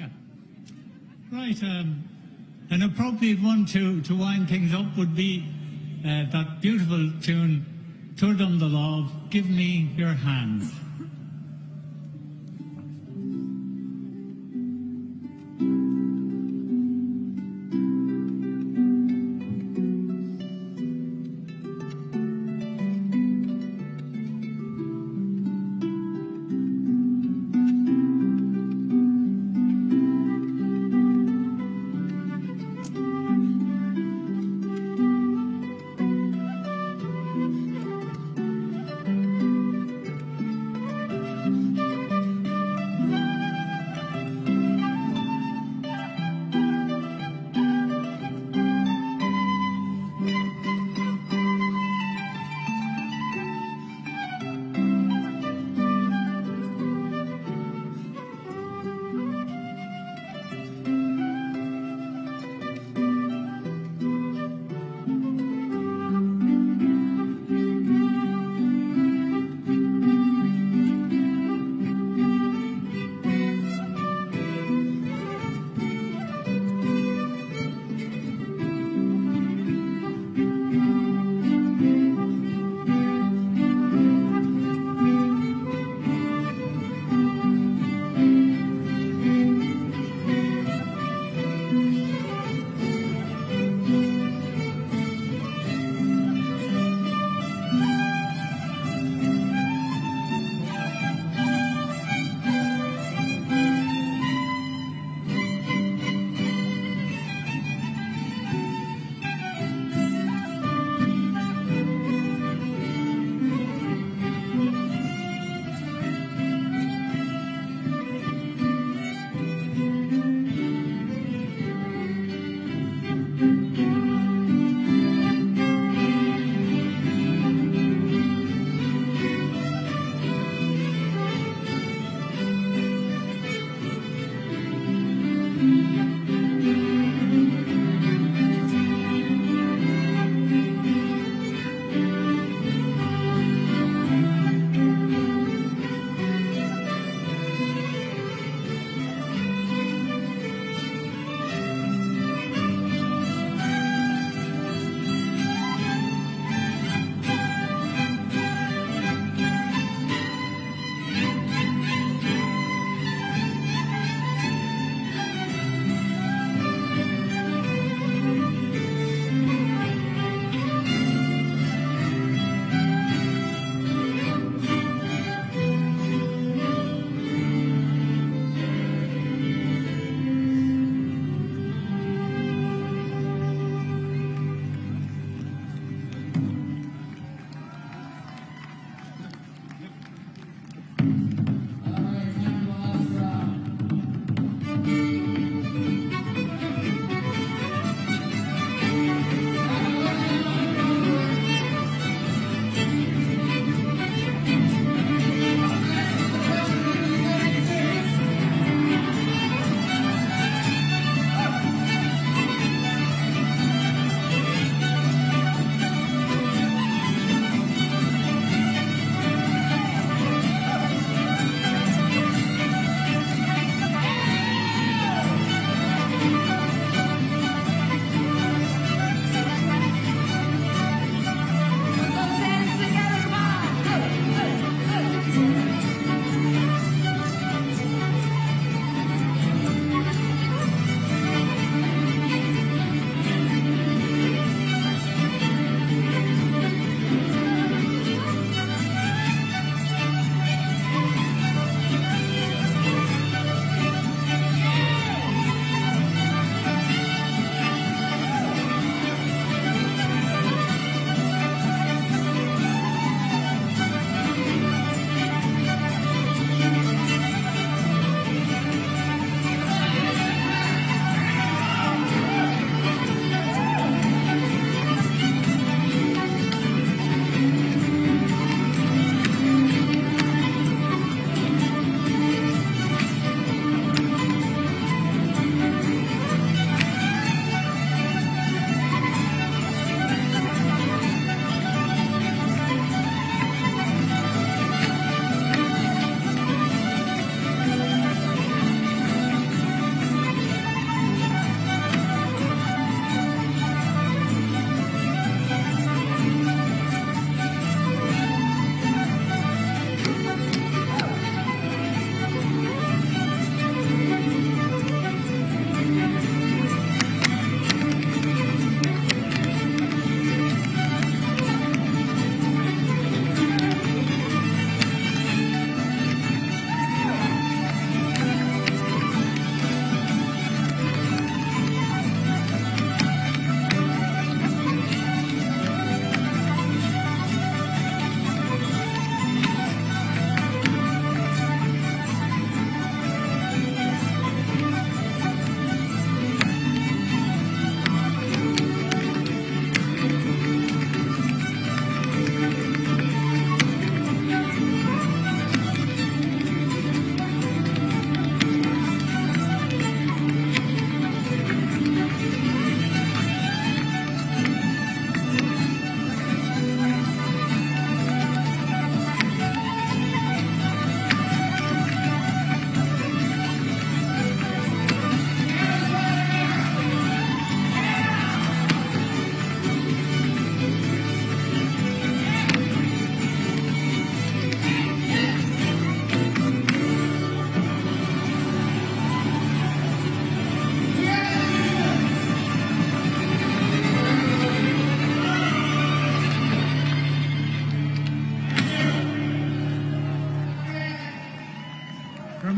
Yeah. Right. An appropriate one to wind things up would be that beautiful tune, Turdum the Love, Give Me Your Hand.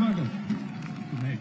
Margaret. Good night.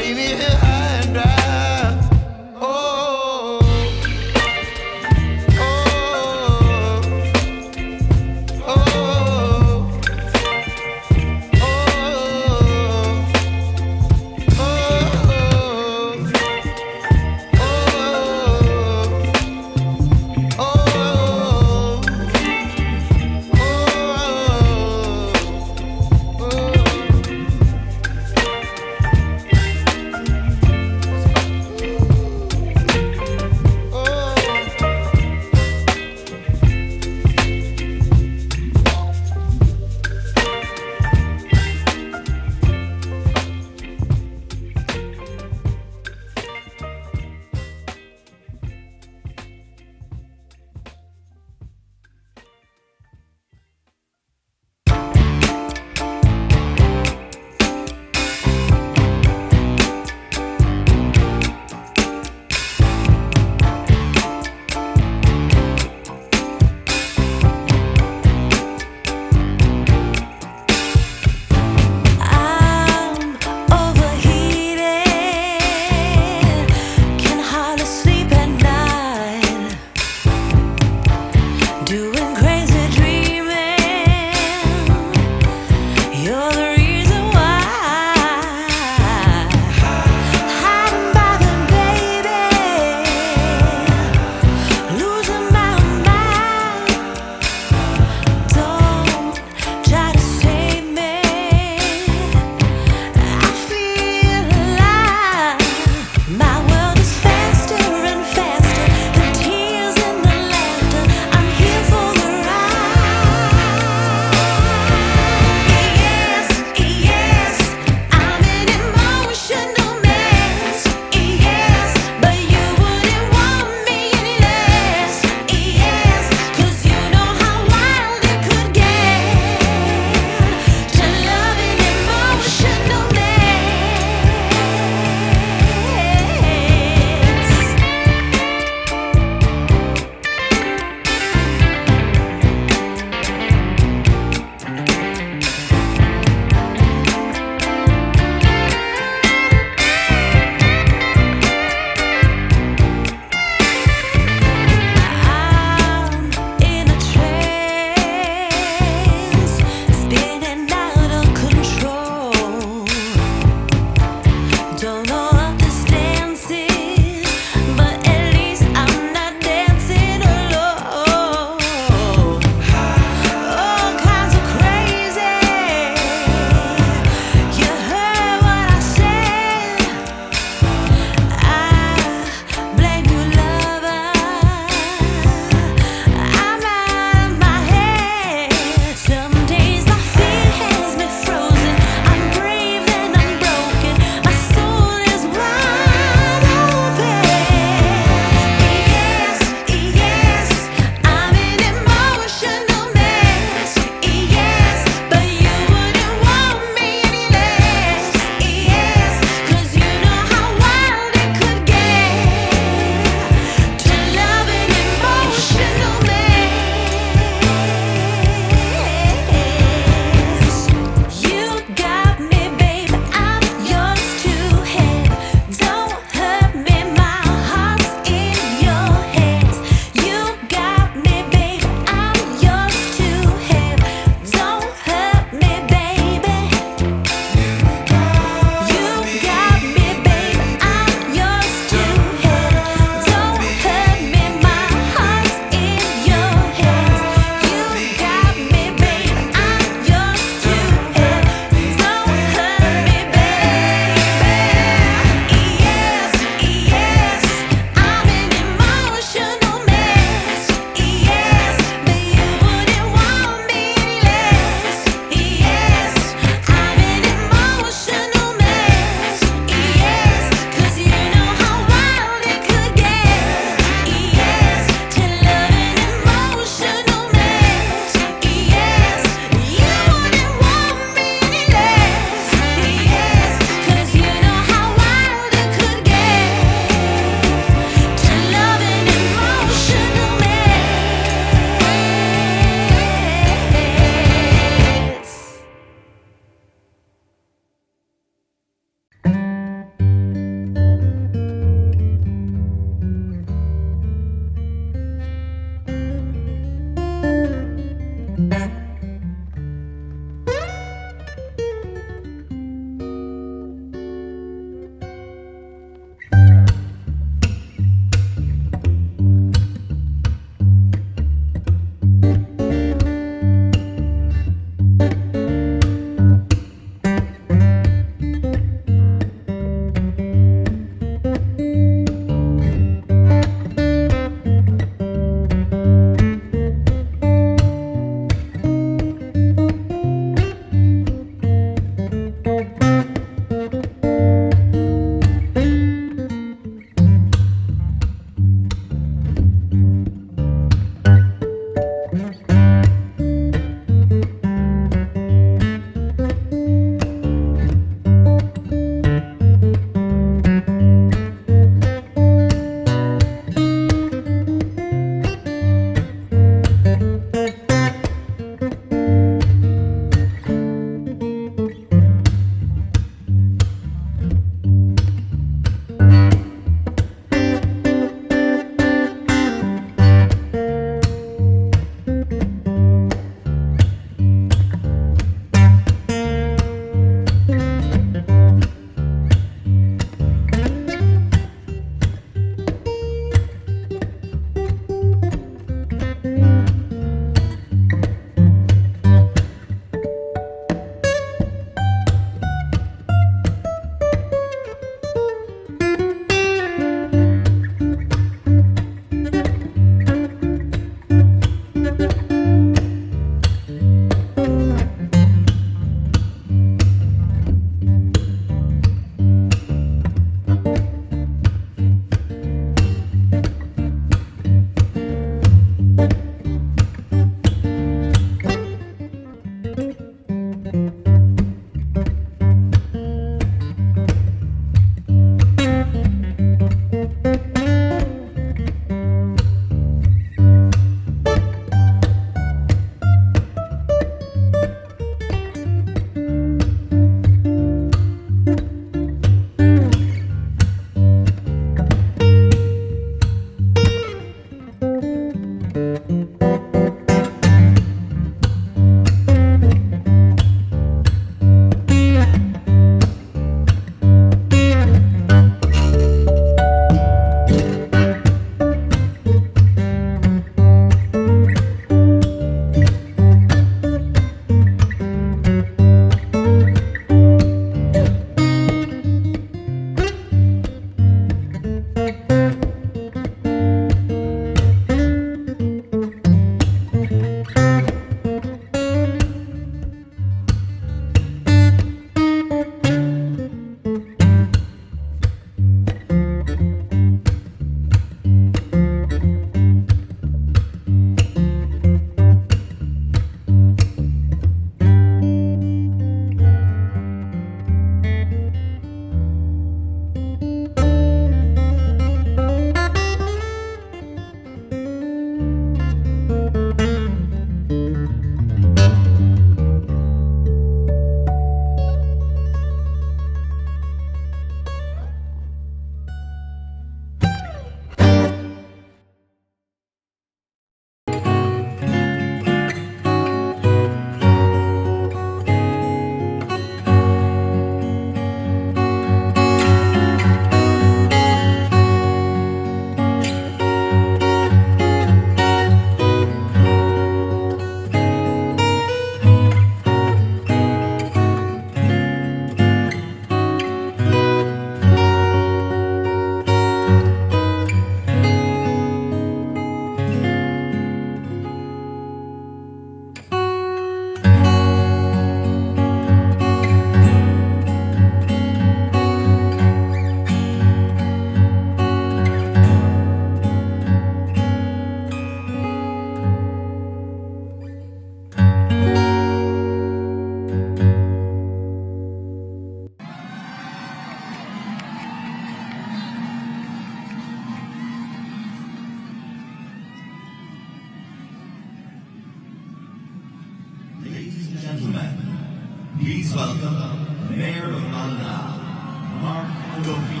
Please welcome Mayor of Ballina, Mark Duffy.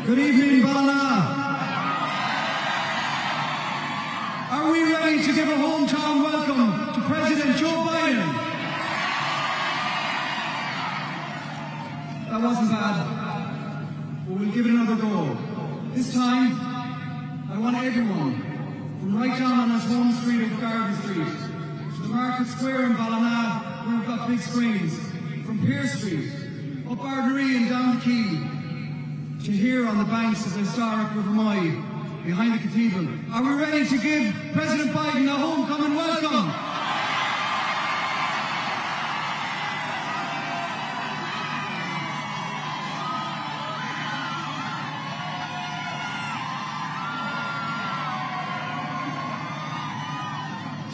Good evening, Ballina. Are we ready to give a hometown welcome to President Joe Biden? That wasn't bad, but we'll give it another go. This time, I want everyone, from right down on his home street of Garden Street, to the Market Square in Ballina, where we've got big screens, from Pearse Street, up Ardery and down the Quay, to here on the banks of the historic River Moy, behind the cathedral. Are we ready to give President Biden a homecoming welcome?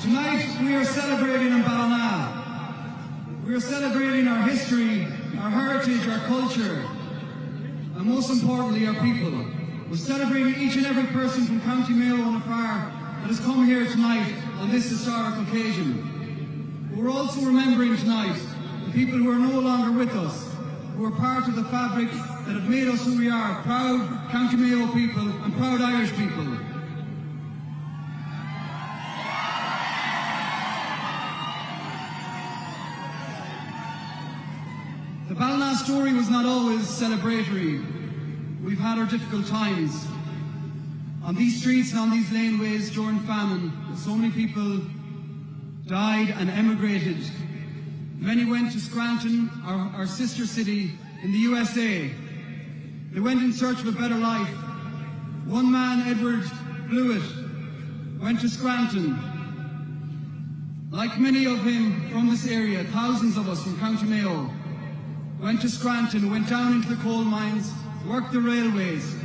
Tonight we are celebrating in Ballina. We are celebrating our history, our heritage, our culture, and most importantly, our people. We're celebrating each and every person from County Mayo and afar that has come here tonight on this historic occasion. But we're also remembering tonight the people who are no longer with us, who are part of the fabric that have made us who we are, proud County Mayo people and proud Irish people. The Ballina story was not always celebratory. We've had our difficult times. On these streets and on these laneways during famine, so many people died and emigrated. Many went to Scranton, our sister city in the USA. They went in search of a better life. One man, Edward Blewett, went to Scranton. Like many of him from this area, thousands of us from County Mayo, went to Scranton, went down into the coal mines, worked the railways.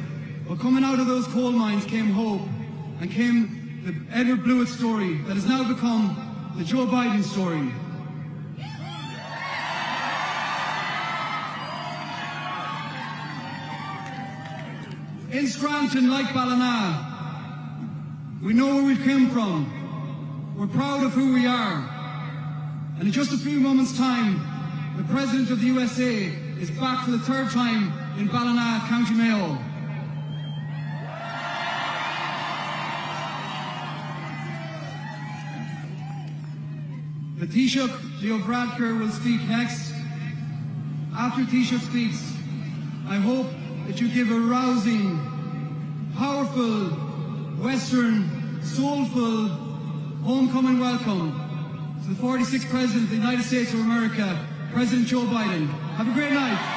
But coming out of those coal mines came hope, and came the Edward Blewett story that has now become the Joe Biden story. In Scranton, like Ballina, we know where we've come from. We're proud of who we are. And in just a few moments' time, the President of the USA is back for the third time in Ballina, County Mayo. The Taoiseach Leo Varadkar will speak next. After Taoiseach speaks, I hope that you give a rousing, powerful, Western, soulful, homecoming welcome to the 46th President of the United States of America, President Joe Biden. Have a great night.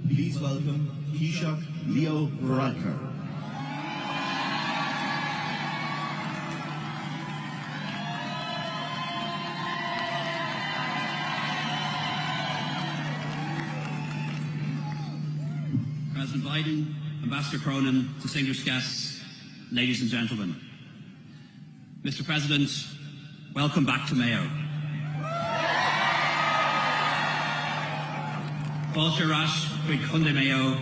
Please welcome Taoiseach Leo Varadkar. President Biden, Ambassador Cronin, distinguished guests, ladies and gentlemen. Mr. President, welcome back to Mayo. Fáilte ras chuig Conde Mayo,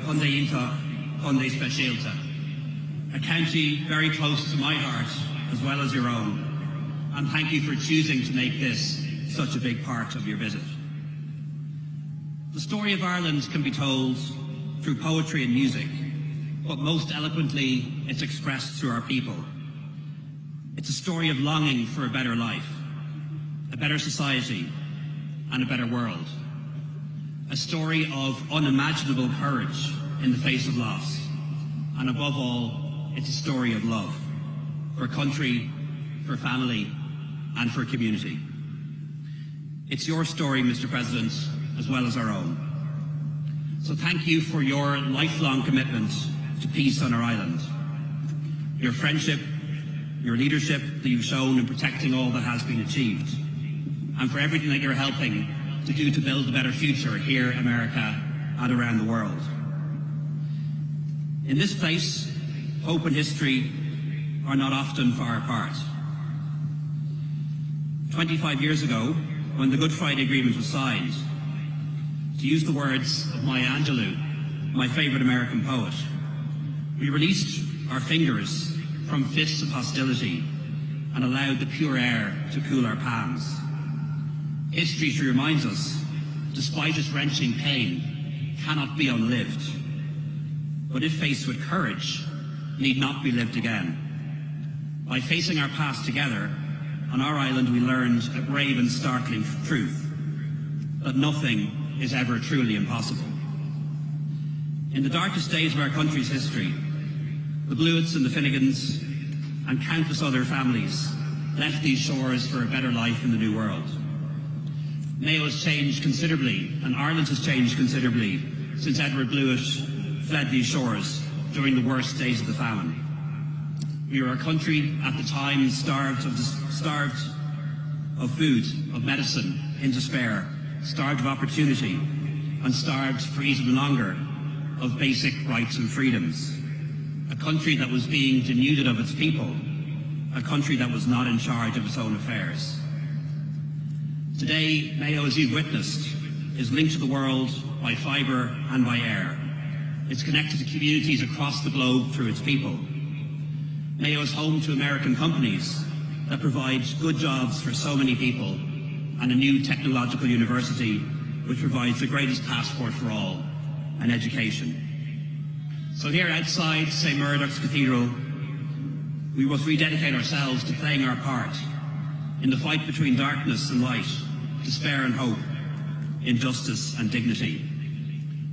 Conde Intach, Conde Specialta. A county very close to my heart, as well as your own. And thank you for choosing to make this such a big part of your visit. The story of Ireland can be told through poetry and music, but most eloquently it's expressed through our people. It's a story of longing for a better life, a better society, and a better world. A story of unimaginable courage in the face of loss. And above all, it's a story of love for country, for family, and for community. It's your story, Mr. President, as well as our own. So thank you for your lifelong commitment to peace on our island. Your friendship, your leadership that you've shown in protecting all that has been achieved, and for everything that you're helping to do to build a better future here in America and around the world. In this place, hope and history are not often far apart. 25 years ago, when the Good Friday Agreement was signed, to use the words of Maya Angelou, my favourite American poet, we released our fingers from fists of hostility and allowed the pure air to cool our palms. History reminds us, despite its wrenching pain, cannot be unlived, but if faced with courage, need not be lived again. By facing our past together, on our island we learned a brave and startling truth, that nothing is ever truly impossible. In the darkest days of our country's history, the Blewitts and the Finnegans and countless other families left these shores for a better life in the new world. Mayo has changed considerably, and Ireland has changed considerably since Edward Blewett fled these shores during the worst days of the famine. We were a country at the time starved of food, of medicine, in despair, starved of opportunity, and starved for even longer of basic rights and freedoms. A country that was being denuded of its people, a country that was not in charge of its own affairs. Today, Mayo, as you've witnessed, is linked to the world by fibre and by air. It's connected to communities across the globe through its people. Mayo is home to American companies that provide good jobs for so many people, and a new technological university which provides the greatest passport for all, an education. So here outside St. Murdoch's Cathedral, we must rededicate ourselves to playing our part in the fight between darkness and light, despair and hope, injustice and dignity.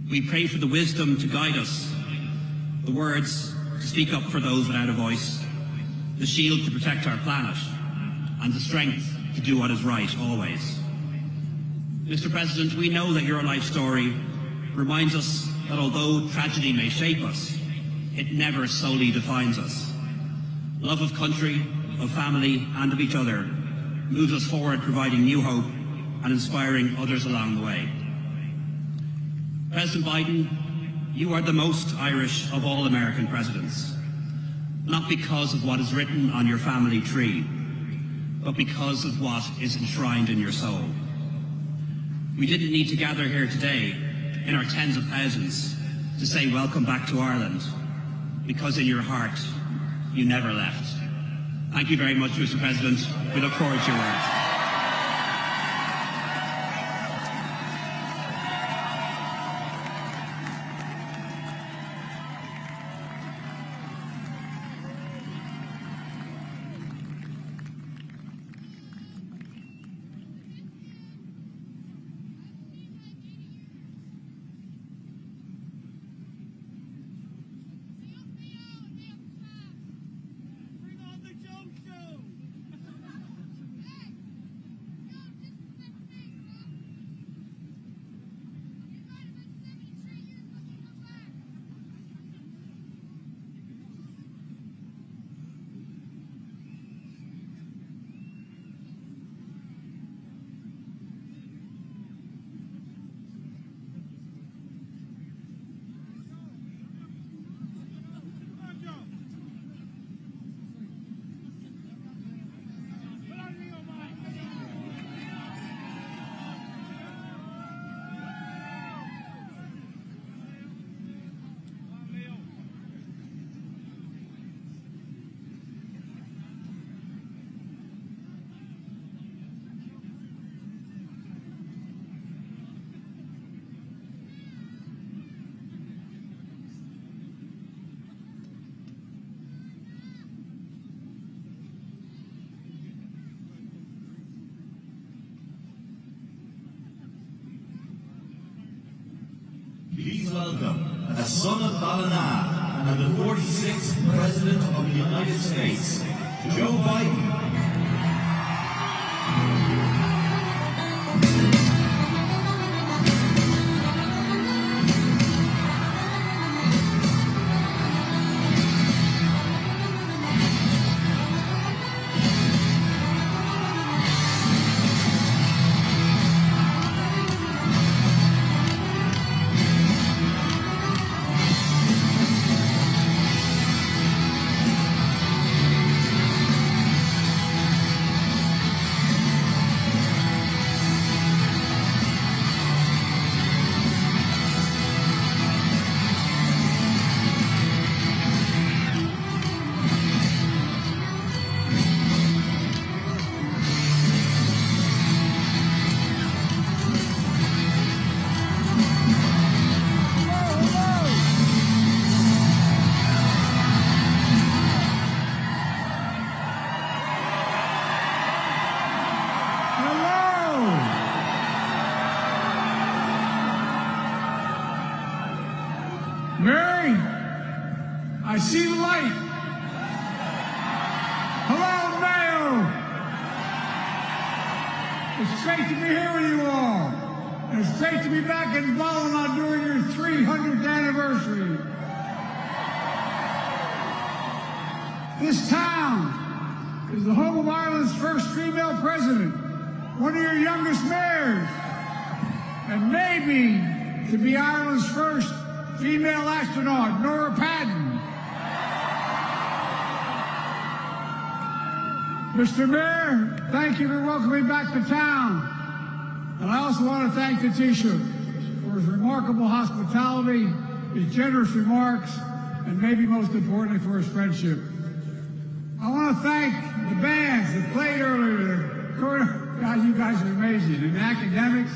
We pray for the wisdom to guide us, the words to speak up for those without a voice, the shield to protect our planet, and the strength to do what is right always. Mr. President, we know that your life story reminds us that although tragedy may shape us, it never solely defines us. Love of country, of family, and of each other moves us forward, providing new hope and inspiring others along the way. President Biden, you are the most Irish of all American presidents, not because of what is written on your family tree, but because of what is enshrined in your soul. We didn't need to gather here today in our tens of thousands to say welcome back to Ireland, because in your heart you never left. Thank you very much, Mr. President. We look forward to your words. Please welcome, a son of Ballina and the 46th President of the United States, Joe Biden. I see the light. Hello, Mayo. It's great to be here with you all. And it's great to be back in Ballina during your 300th anniversary. This town is the home of Ireland's first female president, one of your youngest mayors, and maybe to be Ireland's first female astronaut, Nora Patton. Mr. Mayor, thank you for welcoming me back to town. And I also want to thank the Taoiseach for his remarkable hospitality, his generous remarks, and maybe most importantly for his friendship. I want to thank the bands that played earlier. God, you guys are amazing. And the academics.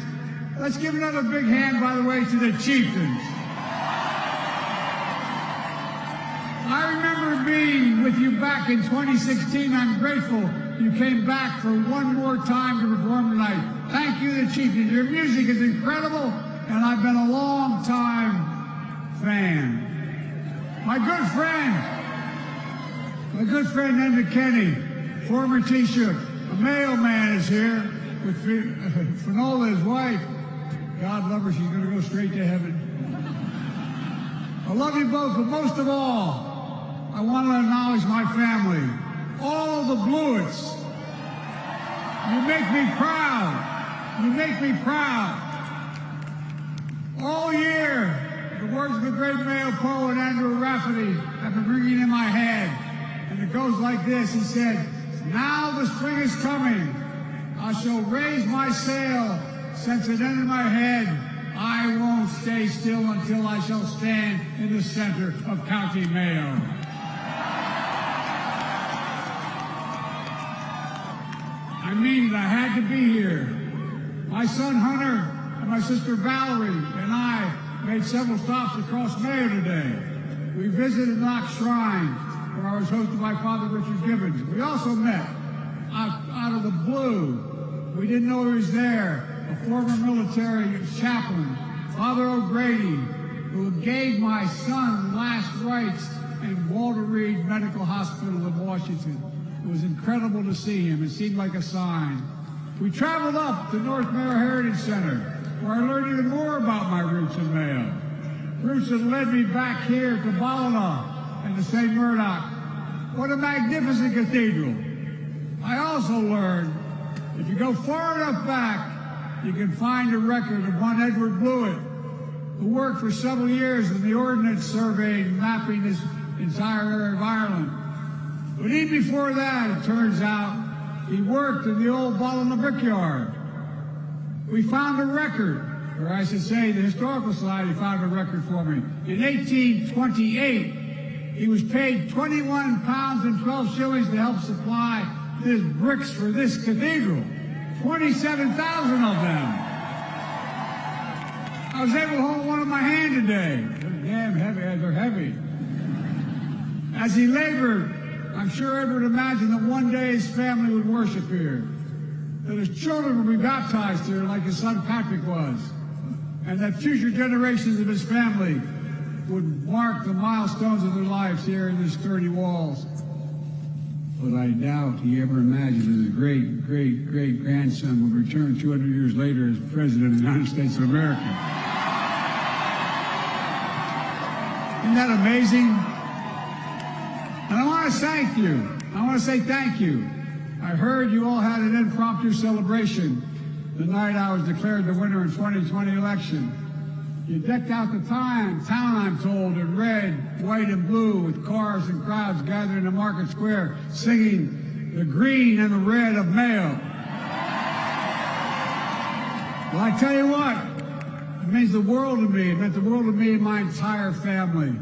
Let's give another big hand, by the way, to the chieftains. I remember being with you back in 2016. I'm grateful you came back for one more time to perform tonight. Thank you, the chieftains. Your music is incredible, and I've been a long time fan. My good friend Enda Kenny, former Taoiseach, a mailman, is here with Finola, his wife. God love her, she's going to go straight to heaven. I love you both, but most of all, I want to acknowledge my family, all the Blewitts. You make me proud. You make me proud. All year, the words of the great Mayo poet Andrew Rafferty have been ringing in my head. And it goes like this. He said, now the spring is coming. I shall raise my sail. Since it entered my head, I won't stay still until I shall stand in the center of County Mayo. I mean it, I had to be here. My son Hunter and my sister Valerie and I made several stops across Mayo today. We visited Knox Shrine, where I was hosted by Father Richard Gibbons. We also met, out of the blue, we didn't know he was there, a former military chaplain, Father O'Grady, who gave my son last rites in Walter Reed Medical Hospital in Washington. It was incredible to see him. It seemed like a sign. We traveled up to North Mayo Heritage Center, where I learned even more about my roots in Mayo. Roots that led me back here to Ballina and to St. Murdoch. What a magnificent cathedral. I also learned, if you go far enough back, you can find a record of one Edward Blewett, who worked for several years in the Ordnance Survey mapping this entire area of Ireland. But even before that, it turns out, he worked in the old Ballina brickyard. We found a record, or I should say the Historical Society found a record for me. In 1828, he was paid 21 pounds and 12 shillings to help supply this bricks for this cathedral. 27,000 of them. I was able to hold one in my hand today. They're damn heavy, they're heavy. As he labored, I'm sure Edward imagined that one day his family would worship here, that his children would be baptized here like his son Patrick was, and that future generations of his family would mark the milestones of their lives here in these sturdy walls. But I doubt he ever imagined that his great-great-great-grandson would return 200 years later as President of the United States of America. Isn't that amazing? And I want to thank you. I want to say thank you. I heard you all had an impromptu celebration the night I was declared the winner in 2020 election. You decked out the town, I'm told, in red, white, and blue, with cars and crowds gathering in Market Square, singing the green and the red of Mayo. Well, I tell you what, it means the world to me. It meant the world to me and my entire family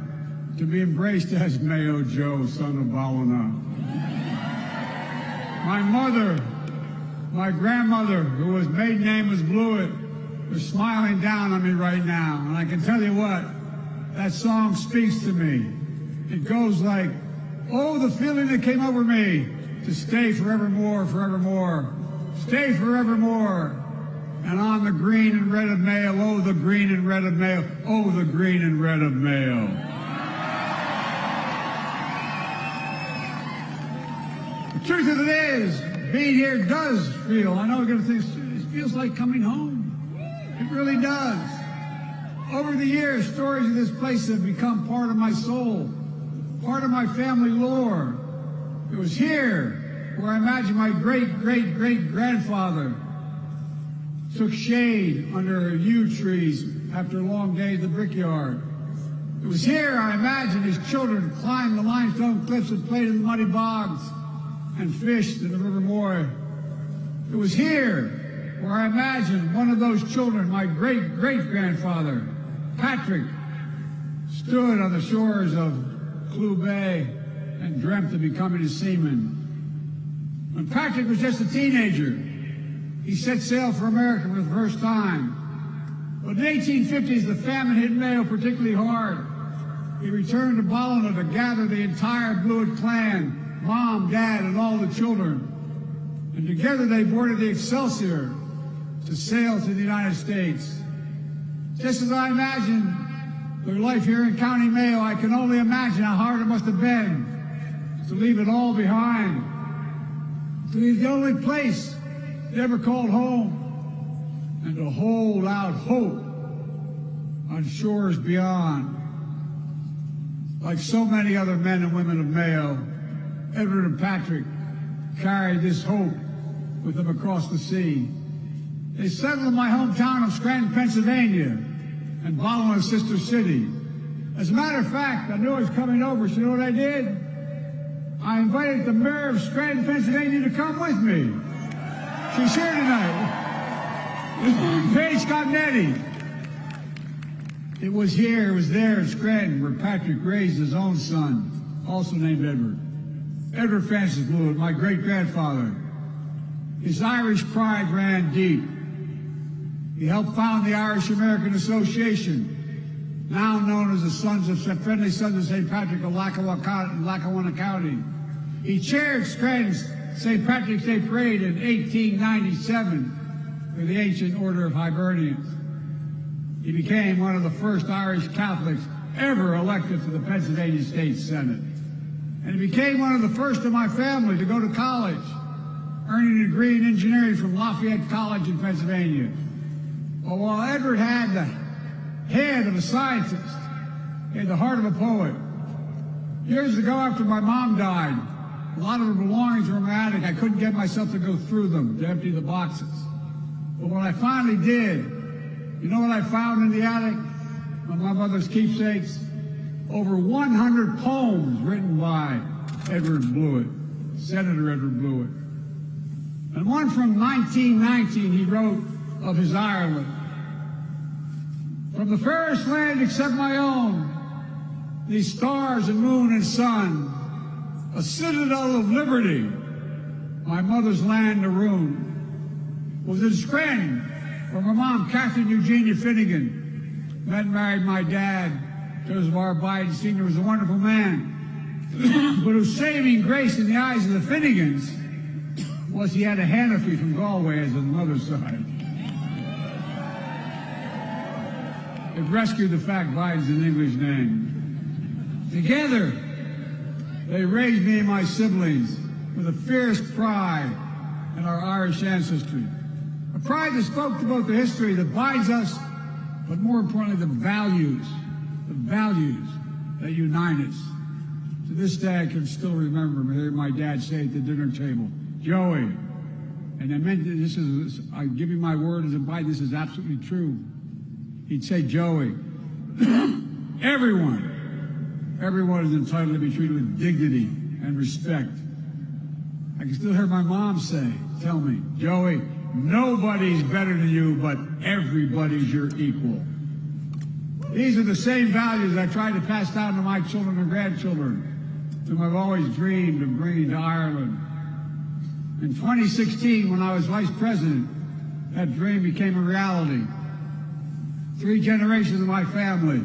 to be embraced as Mayo Joe, son of Ballina. My mother, my grandmother, whose maiden name was Blewett, they're smiling down on me right now, and I can tell you what, that song speaks to me. It goes like, oh, the feeling that came over me to stay forevermore, forevermore, stay forevermore, and on the green and red of Mayo, oh, the green and red of Mayo, oh, the green and red of Mayo. Truth of it is, being here does feel, I know you're going to think, it feels like coming home. It really does. Over the years, stories of this place have become part of my soul, part of my family lore. It was here where I imagine my great-great-great-grandfather took shade under yew trees after a long day at the brickyard. It was here I imagined his children climbed the limestone cliffs and played in the muddy bogs and fished in the River Moy. It was here where I imagined one of those children, my great-great-grandfather, Patrick, stood on the shores of Clew Bay and dreamt of becoming a seaman. When Patrick was just a teenager, he set sail for America for the first time. But in the 1850s, the famine hit Mayo particularly hard. He returned to Ballina to gather the entire Blewett clan, Mom, Dad, and all the children. And together they boarded the Excelsior to sail to the United States. Just as I imagined their life here in County Mayo, I can only imagine how hard it must have been to leave it all behind, to leave the only place they ever called home, and to hold out hope on shores beyond. Like so many other men and women of Mayo, Edward and Patrick carried this hope with them across the sea. They settled in my hometown of Scranton, Pennsylvania, and Ballina's sister city. As a matter of fact, I knew I was coming over, so you know what I did? I invited the mayor of Scranton, Pennsylvania to come with me. She's here tonight. Paige Scotnetti. It was there in Scranton where Patrick raised his own son, also named Edward. Edward Francis Blewett, my great-grandfather. His Irish pride ran deep. He helped found the Irish American Association, now known as the Friendly Sons of St. Patrick of Lackawanna County. He chaired Scranton's St. Patrick's Day Parade in 1897 for the Ancient Order of Hibernians. He became one of the first Irish Catholics ever elected to the Pennsylvania State Senate. And he became one of the first in my family to go to college, earning a degree in engineering from Lafayette College in Pennsylvania. Well, while Edward had the head of a scientist, he had the heart of a poet. Years ago, after my mom died, a lot of her belongings were in my attic. I couldn't get myself to go through them, to empty the boxes. But when I finally did, you know what I found in the attic? Of my mother's keepsakes? Over 100 poems written by Edward Blewett, Senator Edward Blewett. And one from 1919 he wrote of his Ireland. From the fairest land except my own, these stars and moon and sun, a citadel of liberty, my mother's land to ruin, was in Scranton, where my mom, Catherine Eugenia Finnegan, met and married my dad. Joseph R. Biden Sr. was a wonderful man, but whose saving grace in the eyes of the Finnegans was he had a Hannafy from Galway as his mother's side. It rescued the fact Biden's an English name. Together, they raised me and my siblings with a fierce pride in our Irish ancestry. A pride that spoke to both the history that binds us, but more importantly, the values that unite us. To this day, I can still remember hearing my dad say at the dinner table, Joey, and I meant this is, I give you my word as a Biden, this is absolutely true. He'd say, Joey, everyone is entitled to be treated with dignity and respect. I can still hear my mom tell me, Joey, nobody's better than you, but everybody's your equal. These are the same values I try to pass down to my children and grandchildren, whom I've always dreamed of bringing to Ireland. In 2016, when I was vice president, that dream became a reality. 3 generations of my family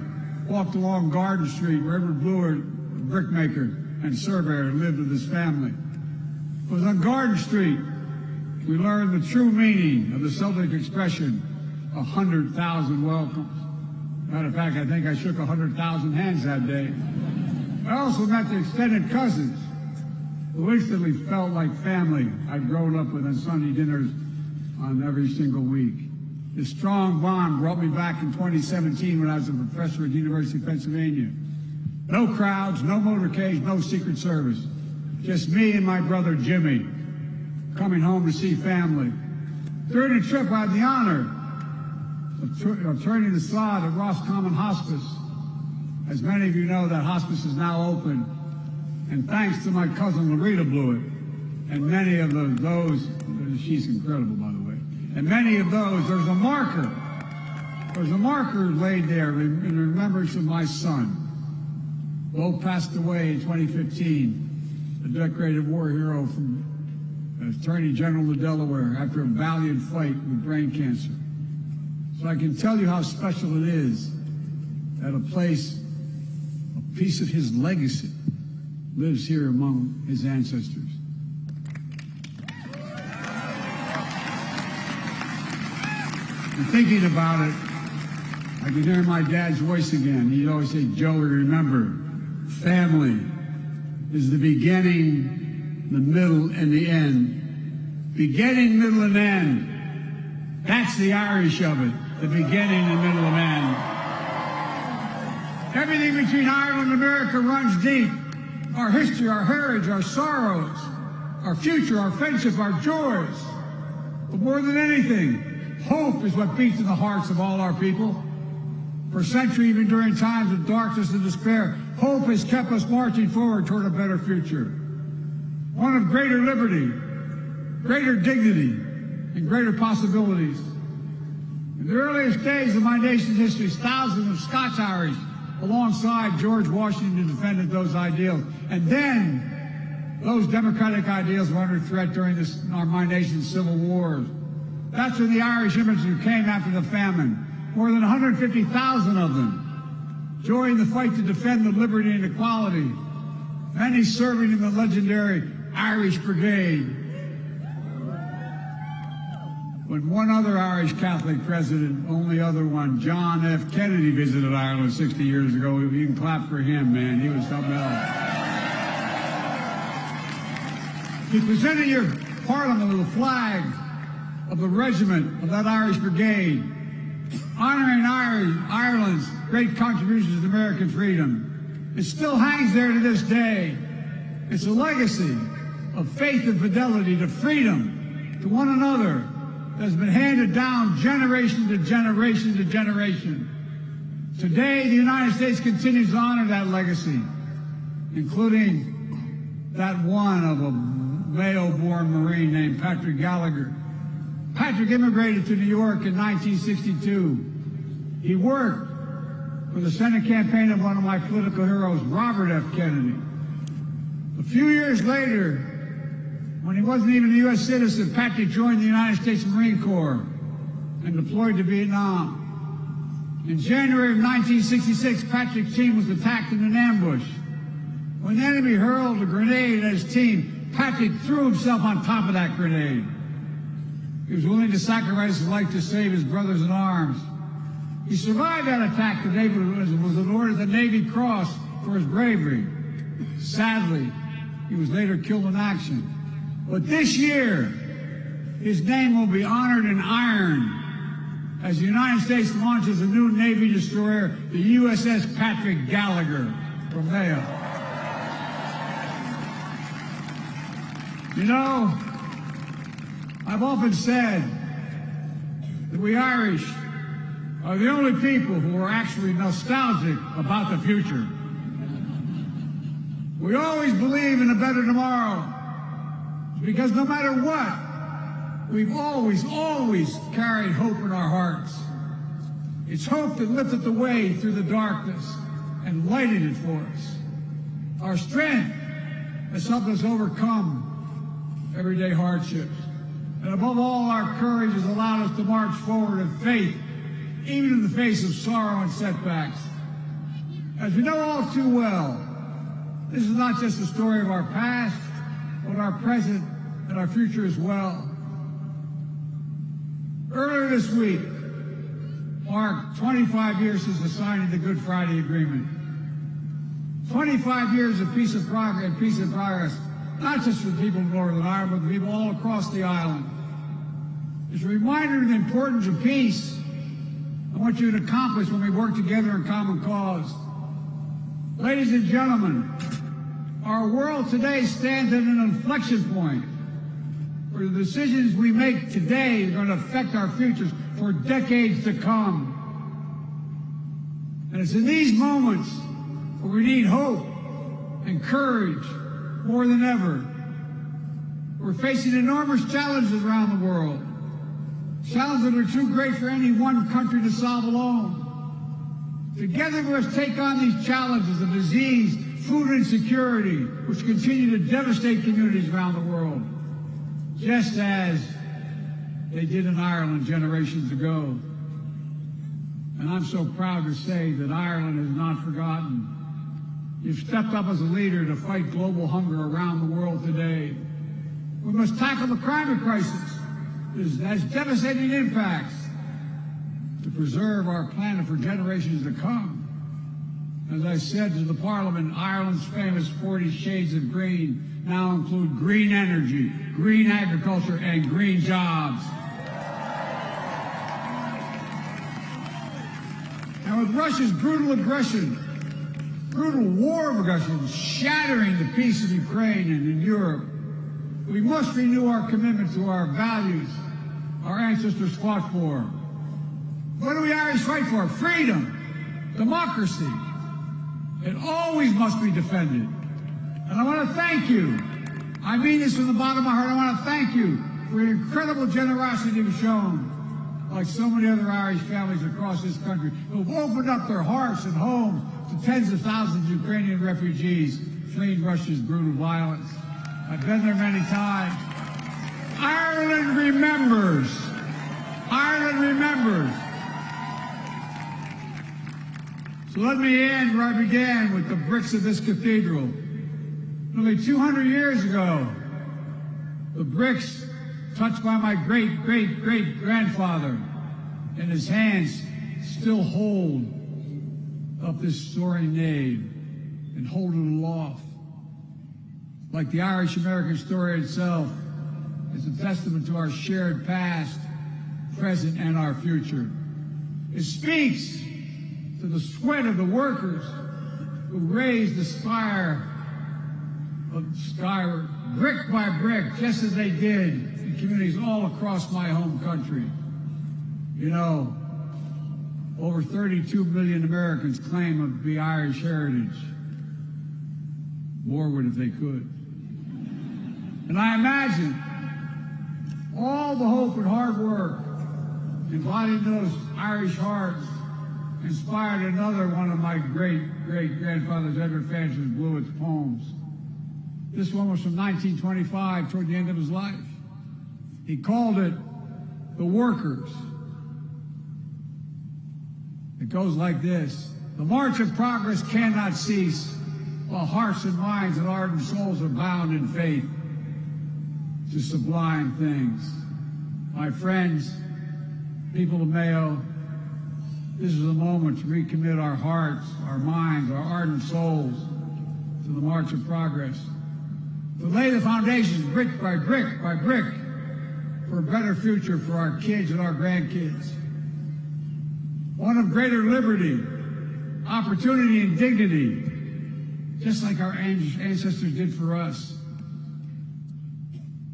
walked along Garden Street, where Edward Blewett, a brickmaker and surveyor, lived with his family. It was on Garden Street we learned the true meaning of the Celtic expression, 100,000 welcomes. Matter of fact, I think I shook 100,000 hands that day. I also met the extended cousins who instantly felt like family I'd grown up with on Sunday dinners on every single week. This strong bond brought me back in 2017 when I was a professor at the University of Pennsylvania. No crowds, no motorcades, no Secret Service. Just me and my brother Jimmy coming home to see family. During the trip, I had the honor of turning the sod at Roscommon Hospice. As many of you know, that hospice is now open. And thanks to my cousin Loretta Blewett, and many of those, she's incredible, by the way, and many of those, there's a marker laid there in remembrance of my son. Bo passed away in 2015, a decorated war hero from Attorney General of Delaware after a valiant fight with brain cancer. So I can tell you how special it is that a piece of his legacy lives here among his ancestors. And thinking about it, I can hear my dad's voice again. He'd always say, Joey, remember, family is the beginning, the middle, and the end. Beginning, middle, and end. That's the Irish of it, the beginning, the middle, and end. Everything between Ireland and America runs deep. Our history, our heritage, our sorrows, our future, our friendship, our joys. But more than anything, hope is what beats in the hearts of all our people. For centuries, even during times of darkness and despair, hope has kept us marching forward toward a better future. One of greater liberty, greater dignity, and greater possibilities. In the earliest days of my nation's history, thousands of Scotch-Irish alongside George Washington defended those ideals. And then those democratic ideals were under threat during my nation's civil wars. That's when the Irish immigrants who came after the famine, more than 150,000 of them, joined the fight to defend the liberty and equality, many serving in the legendary Irish Brigade. When one other Irish Catholic president, only other one, John F. Kennedy, visited Ireland 60 years ago, you can clap for him, man. He was something else. He presented your parliament with a flag of the regiment of that Irish Brigade, honoring Ireland's great contributions to American freedom. It still hangs there to this day. It's a legacy of faith and fidelity to freedom, to one another, that's been handed down generation to generation to generation. Today, the United States continues to honor that legacy, including that one of a Mayo-born Marine named Patrick Gallagher. Patrick immigrated to New York in 1962. He worked for the Senate campaign of one of my political heroes, Robert F. Kennedy. A few years later, when he wasn't even a U.S. citizen, Patrick joined the United States Marine Corps and deployed to Vietnam. In January of 1966, Patrick's team was attacked in an ambush. When the enemy hurled a grenade at his team, Patrick threw himself on top of that grenade. He was willing to sacrifice his life to save his brothers in arms. He survived that attack today, but was awarded the Navy Cross for his bravery. Sadly, he was later killed in action. But this year, his name will be honored in iron as the United States launches a new Navy destroyer, the USS Patrick Gallagher from Mayo. You know, I've often said that we Irish are the only people who are actually nostalgic about the future. We always believe in a better tomorrow, because no matter what, we've always carried hope in our hearts. It's hope that lifted the way through the darkness and lighted it for us. Our strength has helped us overcome everyday hardships. And above all, our courage has allowed us to march forward in faith, even in the face of sorrow and setbacks. As we know all too well, this is not just a story of our past, but our present and our future as well. Earlier this week marked 25 years since the signing of the Good Friday Agreement. 25 years of peace and progress not just for the people of Northern Ireland, but the people all across the island. It's a reminder of the importance of peace and what you can accomplish when we work together in common cause. Ladies and gentlemen, our world today stands at an inflection point where the decisions we make today are going to affect our futures for decades to come. And it's in these moments where we need hope and courage more than ever. We're facing enormous challenges around the world, challenges that are too great for any one country to solve alone. Together we must take on these challenges of disease, food insecurity, which continue to devastate communities around the world, just as they did in Ireland generations ago. And I'm so proud to say that Ireland has not forgotten. You've stepped up as a leader to fight global hunger around the world today. We must tackle the climate crisis that has devastating impacts to preserve our planet for generations to come. As I said to the Parliament, Ireland's famous 40 shades of green now include green energy, green agriculture, and green jobs. And with Russia's brutal war of aggression shattering the peace of Ukraine and in Europe, we must renew our commitment to our values our ancestors fought for. What do we Irish fight for? Freedom, democracy. It always must be defended. And I want to thank you. I mean this from the bottom of my heart. I want to thank you for your incredible generosity you've shown, like so many other Irish families across this country who've opened up their hearts and homes to tens of thousands of Ukrainian refugees fleeing Russia's brutal violence. I've been there many times. Ireland remembers. Ireland remembers. So let me end where I began, with the bricks of this cathedral. Nearly 200 years ago, the bricks touched by my great-great-great-grandfather in his hands still hold up this soaring nave and hold it aloft. Like the Irish-American story itself, it's a testament to our shared past, present, and our future. It speaks to the sweat of the workers who raised the spire of skyward, brick by brick, just as they did in communities all across my home country. You know, over 32 million Americans claim to be Irish heritage. More would if they could. And I imagine all the hope and hard work embodied in those Irish hearts inspired another one of my great-great-grandfathers, Edward Fancher's Blewett's poems. This one was from 1925, toward the end of his life. He called it The Workers. It goes like this: the march of progress cannot cease, while hearts and minds and ardent souls are bound in faith to sublime things. My friends, people of Mayo, this is a moment to recommit our hearts, our minds, our ardent souls to the march of progress, to lay the foundations brick by brick by brick for a better future for our kids and our grandkids. One of greater liberty, opportunity, and dignity, just like our ancestors did for us.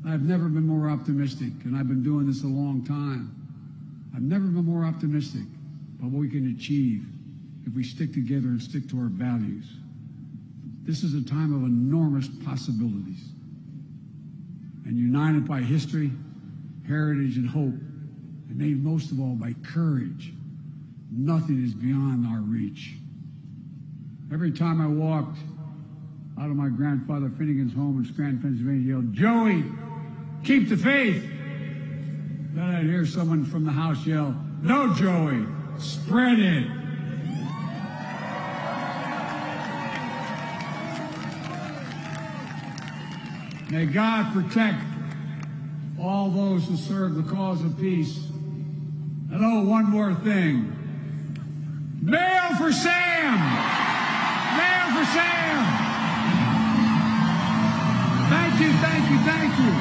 I've never been more optimistic, and I've been doing this a long time. I've never been more optimistic about what we can achieve if we stick together and stick to our values. This is a time of enormous possibilities. And united by history, heritage, and hope, and made most of all by courage, nothing is beyond our reach. Every time I walked out of my grandfather Finnegan's home in Scranton, Pennsylvania, he yelled, "Joey, keep the faith." Then I'd hear someone from the house yell, "No, Joey, spread it." May God protect all those who serve the cause of peace. And oh, one more thing. Mayo for Sam! Mayo for Sam! Thank you. you, thank you.